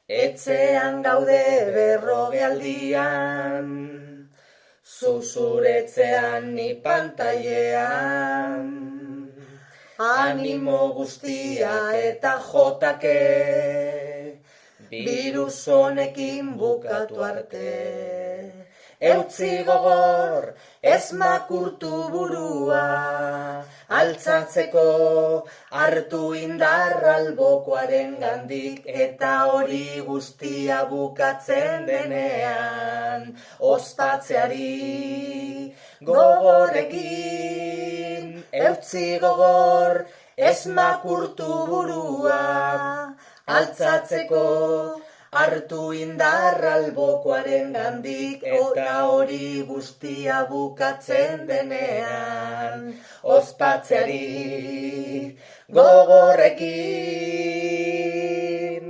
Etxean gaude berrogealdian, zuzuretzean ni pantailean. Animo guztia eta jotake, birus honekin bukatu arte. Eutzi gogor, ez makurtu burua, altzatzeko hartu indar albokoaren gandik, eta hori guztia bukatzen denean, ospatzeari gogorekin. Eutzi gogor, ez makurtu burua, altzatzeko hartu indar albokoaren gandik, eta hori guztia bukatzen denean, ospatzeari gogorrekin.